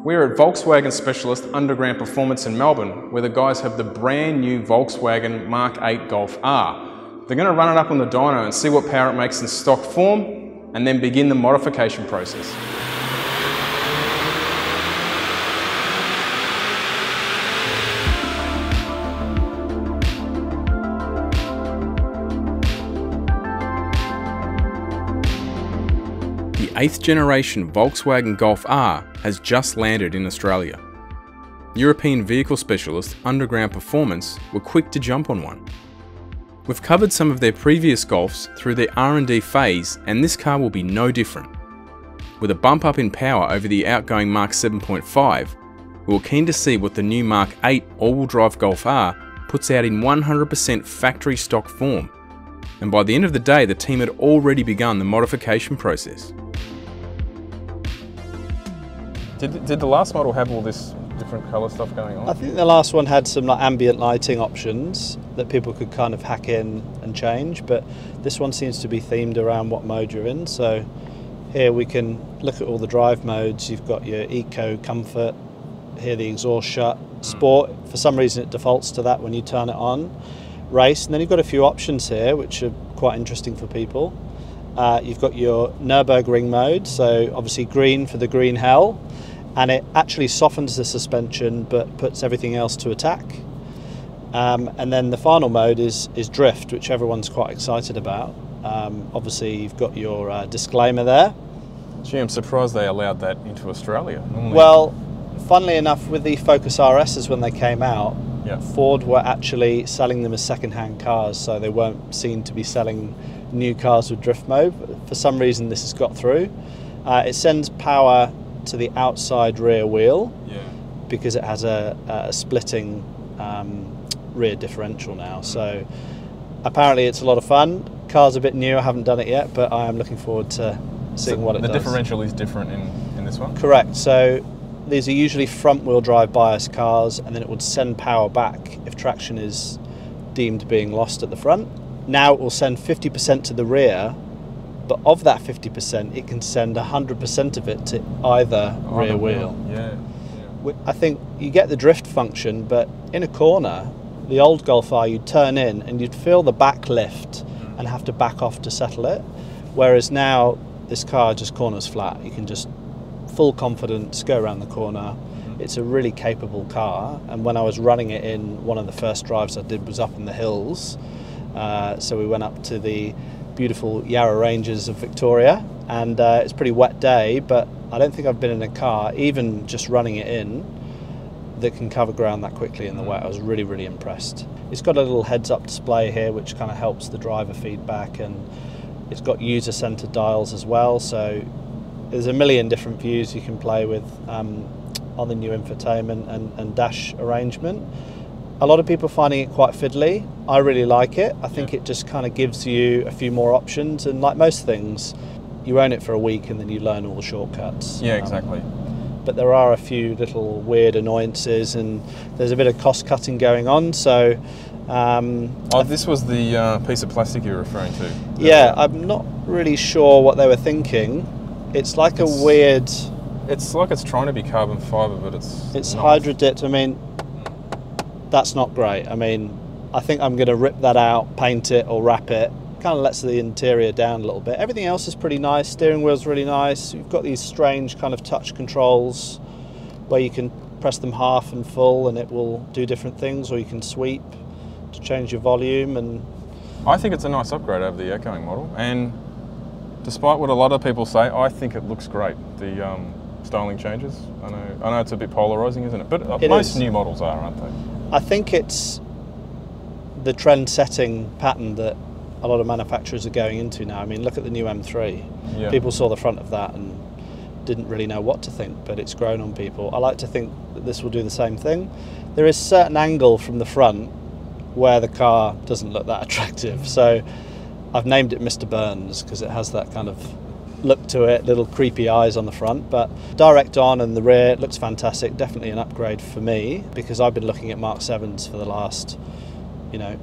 We're at Volkswagen Specialist Underground Performance in Melbourne, where the guys have the brand new Volkswagen Mk8 Golf R. They're going to run it up on the dyno and see what power it makes in stock form, and then begin the modification process. The 8th generation Volkswagen Golf R has just landed in Australia. European vehicle specialist Underground Performance were quick to jump on one. We've covered some of their previous Golfs through their R&D phase, and this car will be no different. With a bump up in power over the outgoing Mark 7.5, we were keen to see what the new Mk8 all-wheel drive Golf R puts out in 100% factory stock form. And by the end of the day, the team had already begun the modification process. Did the last model have all this different colour stuff going on? I think the last one had some like ambient lighting options that people could kind of hack in and change, but this one seems to be themed around what mode you're in. So here we can look at all the drive modes. You've got your Eco, Comfort, here the exhaust shut, Sport, for some reason it defaults to that when you turn it on, Race, and then you've got a few options here which are quite interesting for people. You've got your Nürburgring mode, so obviously green for the green hell, and it actually softens the suspension but puts everything else to attack. And then the final mode is drift, which everyone's quite excited about. Obviously you've got your disclaimer there. Gee, I'm surprised they allowed that into Australia. Normally... Well, funnily enough, with the Focus RSs when they came out, yeah, Ford were actually selling them as second-hand cars, so they weren't seen to be selling new cars with drift mode. But for some reason this has got through. It sends power to the outside rear wheel, yeah, because it has a splitting rear differential now. So apparently it's a lot of fun. Car's a bit new, I haven't done it yet, but I am looking forward to seeing what it does. The differential is different in this one? Correct. So these are usually front-wheel drive bias cars, and then it would send power back if traction is deemed being lost at the front. Now it will send 50% to the rear, but of that 50%, it can send 100% of it to either rear wheel. Yeah. I think you get the drift function, but in a corner, the old Golf R, you'd turn in and you'd feel the back lift and have to back off to settle it. Whereas now, this car just corners flat. You can just full confidence go around the corner. It's a really capable car, and when I was running it in, one of the first drives I did was up in the hills. So we went up to the beautiful Yarra Ranges of Victoria, and it's a pretty wet day, but I don't think I've been in a car, even just running it in, that can cover ground that quickly in the wet. I was really, really impressed. It's got a little heads-up display here which kind of helps the driver feedback, and it's got user-centered dials as well, so there's a million different views you can play with on the new infotainment and dash arrangement. A lot of people are finding it quite fiddly. I really like it. I think it just kind of gives you a few more options, and like most things, you own it for a week and then you learn all the shortcuts. Yeah, exactly. But there are a few little weird annoyances, and there's a bit of cost cutting going on, so... this was the piece of plastic you were referring to? Yeah, I'm not really sure what they were thinking. It's like a weird... It's like it's trying to be carbon fibre, but it's not. Hydro dipped. I mean, that's not great. I mean, I think I'm going to rip that out, paint it or wrap it. Kind of lets the interior down a little bit. Everything else is pretty nice. Steering wheel's really nice. You've got these strange kind of touch controls where you can press them half and full and it will do different things, or you can sweep to change your volume. And I think it's a nice upgrade over the outgoing model, and despite what a lot of people say, I think it looks great. The styling changes. I know it's a bit polarising, isn't it? But most new models are, aren't they? I think it's the trend-setting pattern that a lot of manufacturers are going into now. I mean, look at the new M3. Yeah. People saw the front of that and didn't really know what to think, but it's grown on people. I like to think that this will do the same thing. There is a certain angle from the front where the car doesn't look that attractive. So I've named it Mr. Burns because it has that kind of look to it, little creepy eyes on the front, but direct on and the rear, it looks fantastic. Definitely an upgrade for me, because I've been looking at Mark 7s for the last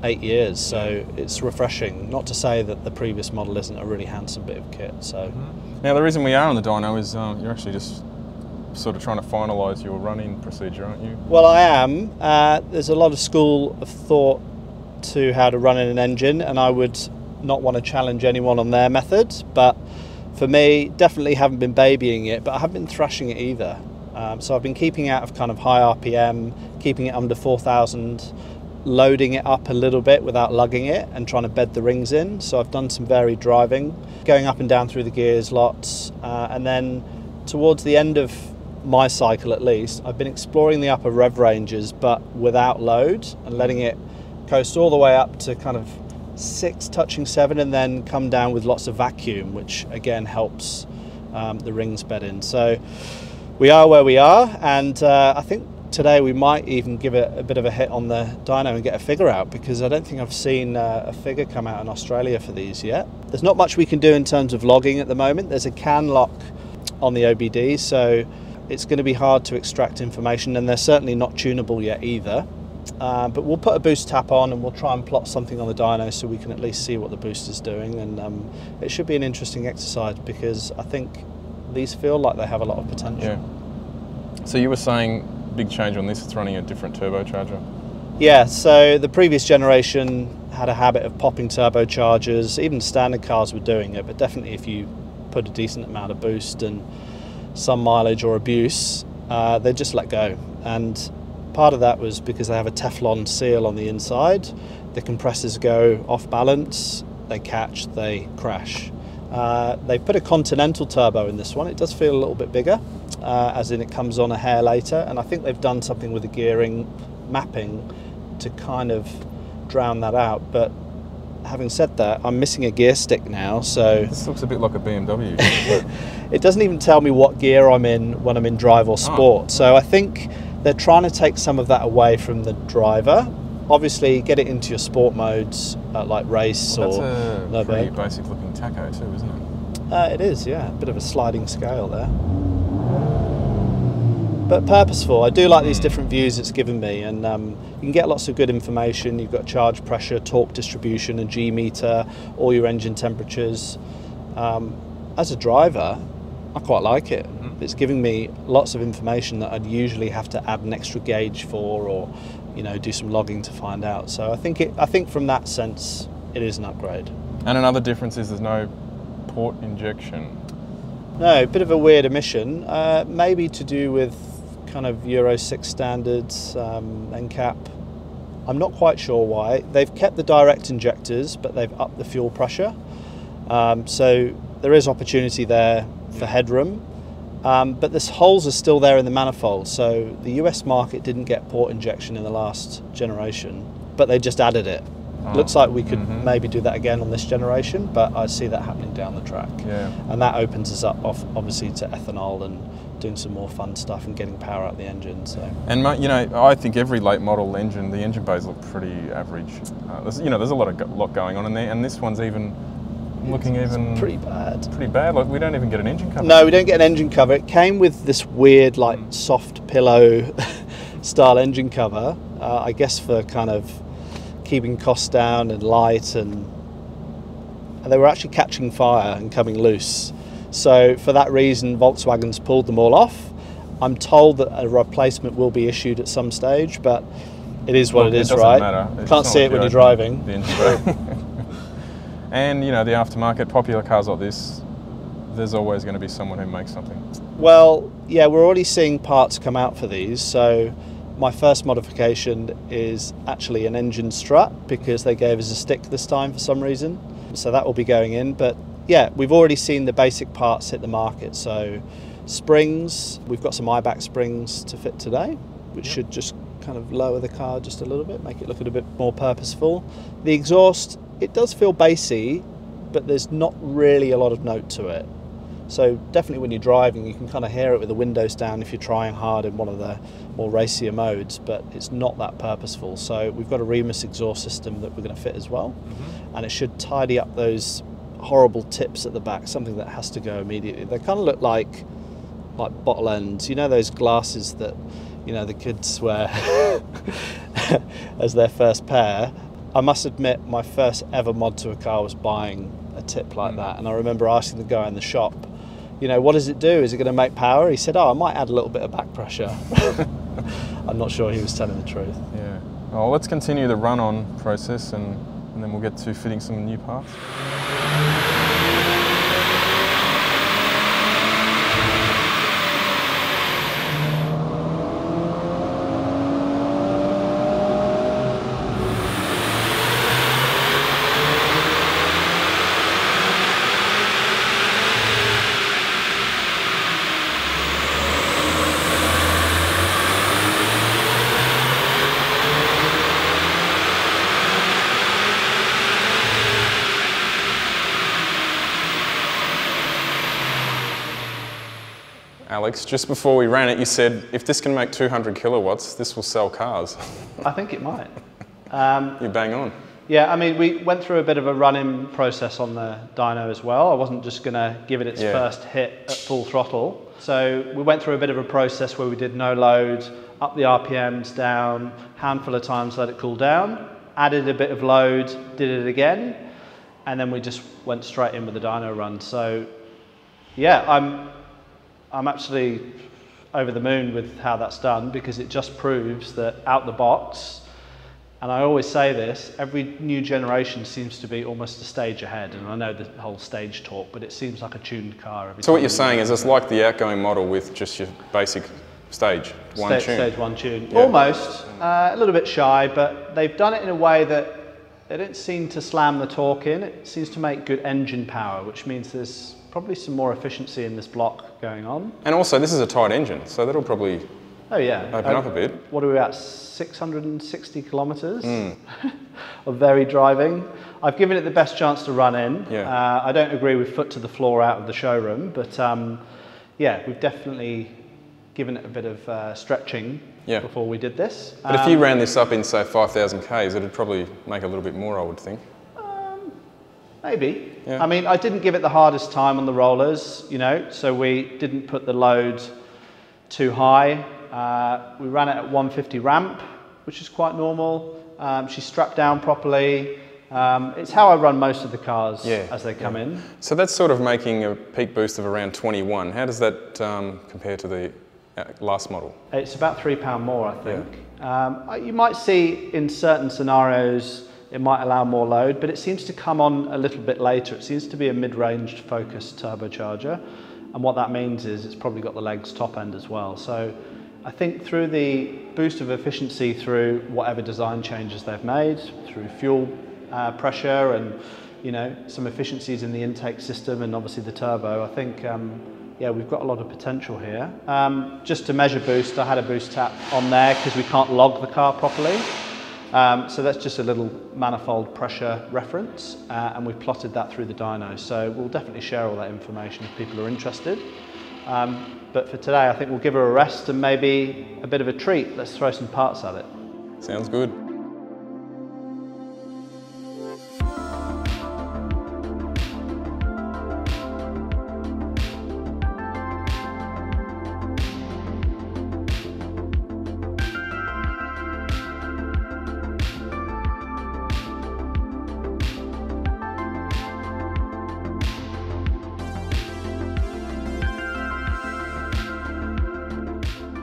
8 years, so it's refreshing. Not to say that the previous model isn't a really handsome bit of kit. So now the reason we are on the dyno is you're actually just sort of trying to finalise your run-in procedure, aren't you? Well, I am. There's a lot of school of thought to how to run in an engine, and I would not want to challenge anyone on their method, but for me, definitely haven't been babying it, but I haven't been thrashing it either. So I've been keeping out of kind of high RPM, keeping it under 4,000, loading it up a little bit without lugging it and trying to bed the rings in. So I've done some varied driving, going up and down through the gears lots, and then towards the end of my cycle at least, I've been exploring the upper rev ranges but without load and letting it coast all the way up to kind of 6 touching 7 and then come down with lots of vacuum, which again helps the rings bed in. So we are where we are, and I think today we might even give it a bit of a hit on the dyno and get a figure out, because I don't think I've seen a figure come out in Australia for these yet. There's not much we can do in terms of logging at the moment. There's a can lock on the OBD, so it's going to be hard to extract information, and they're certainly not tunable yet either. But we'll put a boost tap on and we'll try and plot something on the dyno so we can at least see what the boost is doing, and it should be an interesting exercise because I think these feel like they have a lot of potential. Yeah. So you were saying big change on this, it's running a different turbocharger? Yeah, so the previous generation had a habit of popping turbochargers. Even standard cars were doing it, but definitely if you put a decent amount of boost and some mileage or abuse, they just let go. And part of that was because they have a Teflon seal on the inside. The compressors go off balance, they catch, they crash. They put a Continental turbo in this one. It does feel a little bit bigger, as in it comes on a hair later, and I think they've done something with the gearing mapping to kind of drown that out. But having said that, I'm missing a gear stick now, so this looks a bit like a BMW. it doesn't even tell me what gear I'm in when I'm in drive or sport. So I think they're trying to take some of that away from the driver. Obviously, get it into your sport modes, like race or that's a pretty basic looking tacho too, isn't it? It is, yeah. A bit of a sliding scale there. But purposeful. I do like these different views it's given me, and you can get lots of good information. You've got charge pressure, torque distribution, a G meter, all your engine temperatures. As a driver, I quite like it. It's giving me lots of information that I'd usually have to add an extra gauge for, or do some logging to find out. So I think from that sense, it is an upgrade. And another difference is there's no port injection. No, a bit of a weird emission, maybe to do with kind of Euro 6 standards, NCAP. I'm not quite sure why. They've kept the direct injectors, but they've upped the fuel pressure. So there is opportunity there for headroom. But the holes are still there in the manifold, so the US market didn't get port injection in the last generation, but they just added it. Looks like we could maybe do that again on this generation, but I see that happening down the track. Yeah. And that opens us up obviously to ethanol and doing some more fun stuff and getting power out of the engine. So. And I think every late model engine, the engine bays look pretty average. There's a lot going on in there, and this one's even looking pretty bad. Pretty bad. Like, we don't even get an engine cover. No, we don't get an engine cover. It came with this weird, like, soft pillow style engine cover, I guess for kind of keeping costs down and light, and they were actually catching fire and coming loose. So for that reason, Volkswagen's pulled them all off. I'm told that a replacement will be issued at some stage, but it is what it is, right? It doesn't matter. Can't see it when you're driving. The engine bay. And the aftermarket, popular cars like this, there's always going to be someone who makes something. Well, yeah, we're already seeing parts come out for these. So my first modification is actually an engine strut, because they gave us a stick this time for some reason. So that will be going in. But yeah, we've already seen the basic parts hit the market. So springs, we've got some eye-back springs to fit today, which should just kind of lower the car just a little bit, make it look a bit more purposeful. The exhaust, it does feel bassy, but there's not really a lot of note to it. So definitely when you're driving, you can kind of hear it with the windows down if you're trying hard in one of the more racier modes, but it's not that purposeful. So we've got a Remus exhaust system that we're going to fit as well, and it should tidy up those horrible tips at the back, something that has to go immediately. They kind of look like bottle ends, those glasses that the kids wear as their first pair. I must admit, my first ever mod to a car was buying a tip like that, and I remember asking the guy in the shop, you know, what does it do? Is it going to make power? He said, oh, I might add a little bit of back pressure. I'm not sure he was telling the truth. Yeah. Well, let's continue the run-on process and then we'll get to fitting some new parts. Alex, just before we ran it, you said, if this can make 200 kilowatts, this will sell cars. I think it might. You bang on. Yeah, I mean, we went through a bit of a run-in process on the dyno as well. I wasn't just going to give it its first hit at full throttle. So we went through a bit of a process where we did no load, up the RPMs down, handful of times let it cool down, added a bit of load, did it again, and then we just went straight in with the dyno run. So yeah, I'm actually over the moon with how that's done, because it just proves that out the box, and I always say this, every new generation seems to be almost a stage ahead, and I know the whole stage talk, but it seems like a tuned car. So what you're saying is it's like the outgoing model with just your basic stage one tune. Stage one tune. Yeah. Almost, a little bit shy, but they've done it in a way that they don't seem to slam the torque in. It seems to make good engine power, which means there's probably some more efficiency in this block going on. And also this is a tight engine, so that'll probably open up a bit. What are we at, 660 kilometres of varied driving. I've given it the best chance to run in. Yeah. I don't agree with foot to the floor out of the showroom, but yeah, we've definitely given it a bit of stretching before we did this. But if you ran this up in, say, 5,000 Ks, it'd probably make a little bit more, I would think. Maybe. Yeah. I mean, I didn't give it the hardest time on the rollers, you know, so we didn't put the load too high. We ran it at 150 ramp, which is quite normal. She's strapped down properly. It's how I run most of the cars as they come in. So that's sort of making a peak boost of around 21. How does that compare to the last model? It's about £3 more, I think. Yeah. You might see in certain scenarios it might allow more load, but it seems to come on a little bit later. It seems to be a mid-range focused turbocharger, and what that means is it's probably got the legs top end as well. So I think through the boost of efficiency through whatever design changes they've made, through fuel pressure and, you know, some efficiencies in the intake system and obviously the turbo, I think yeah, we've got a lot of potential here. Just to measure boost, I had a boost tap on there because we can't log the car properly. So that's just a little manifold pressure reference, and we've plotted that through the dyno. So we'll definitely share all that information if people are interested. But for today, I think we'll give her a rest and maybe a bit of a treat. Let's throw some parts at it. Sounds good.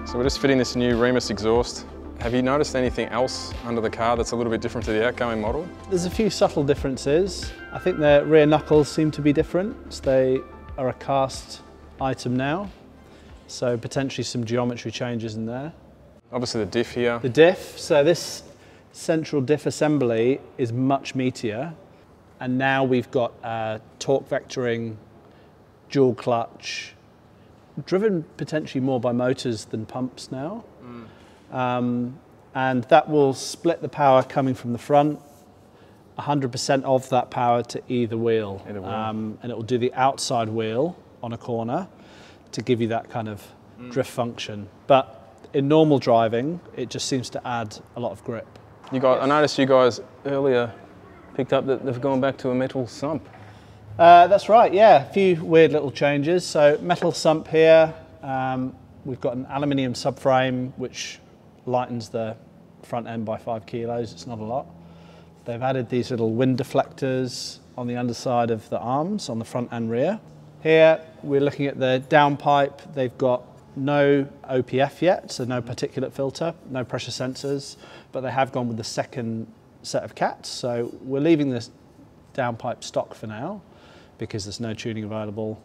So we're just fitting this new Remus exhaust. Have you noticed anything else under the car that's a little bit different to the outgoing model? There's a few subtle differences. I think the rear knuckles seem to be different. They are a cast item now, so potentially some geometry changes in there. Obviously the diff here. The diff, so this central diff assembly is much meatier, and now we've got torque vectoring, dual clutch, driven potentially more by motors than pumps now. And that will split the power coming from the front, 100% of that power to either wheel. And it will do the outside wheel on a corner to give you that kind of drift function. But in normal driving, it just seems to add a lot of grip. You guys, I noticed you guys earlier picked up that they've gone back to a metal sump. That's right, yeah, a few weird little changes. So metal sump here, we've got an aluminium subframe which lightens the front end by 5 kilos, it's not a lot. They've added these little wind deflectors on the underside of the arms on the front and rear. Here we're looking at the downpipe. They've got no OPF yet, so no particulate filter, no pressure sensors, but they have gone with the second set of cats. So we're leaving this downpipe stock for now because there's no tuning available.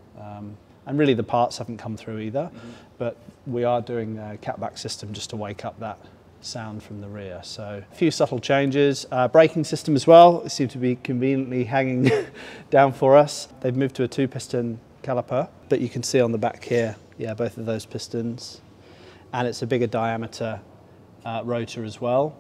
And really the parts haven't come through either, but we are doing a catback system just to wake up that sound from the rear. So a few subtle changes. Braking system as well, it seems to be conveniently hanging down for us. They've moved to a 2-piston caliper, but you can see on the back here, yeah, both of those pistons. And it's a bigger diameter rotor as well.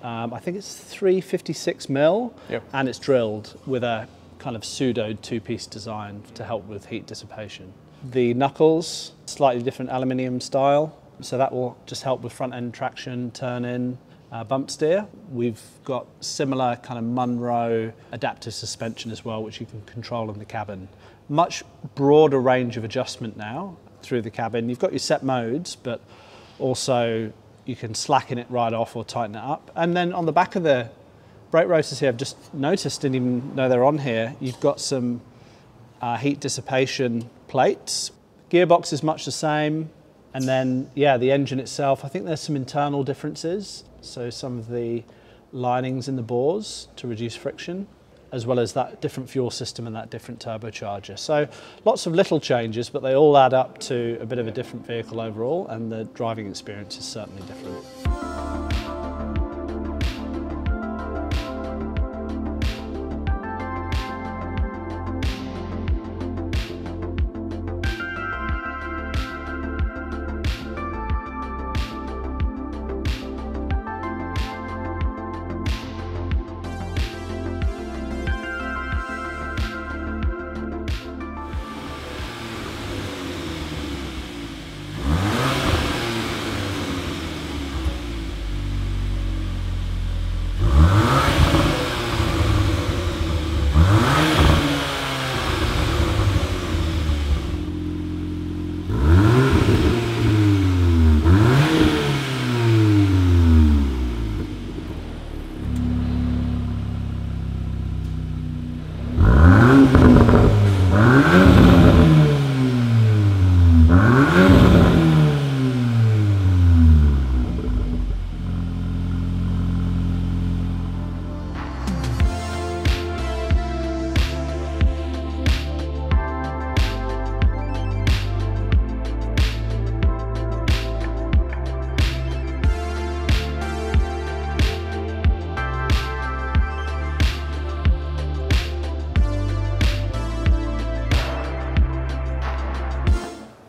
I think it's 356 mil, yep. And it's drilled with a kind of pseudo 2-piece design to help with heat dissipation. The knuckles, slightly different aluminium style, so that will just help with front end traction, turn in, bump steer. We've got similar kind of Munro adaptive suspension as well, which you can control in the cabin. Much broader range of adjustment now through the cabin. You've got your set modes, but also you can slacken it right off or tighten it up. And then on the back of the brake rotors here, I've just noticed, didn't even know they're on here, you've got some heat dissipation plates. Gearbox is much the same. And then, yeah, the engine itself, I think there's some internal differences. So some of the linings in the bores to reduce friction, as well as that different fuel system and that different turbocharger. So lots of little changes, but they all add up to a bit of a different vehicle overall, and the driving experience is certainly different.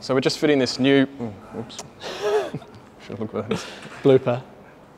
So we're just fitting this new, oops, should look at this. Blooper.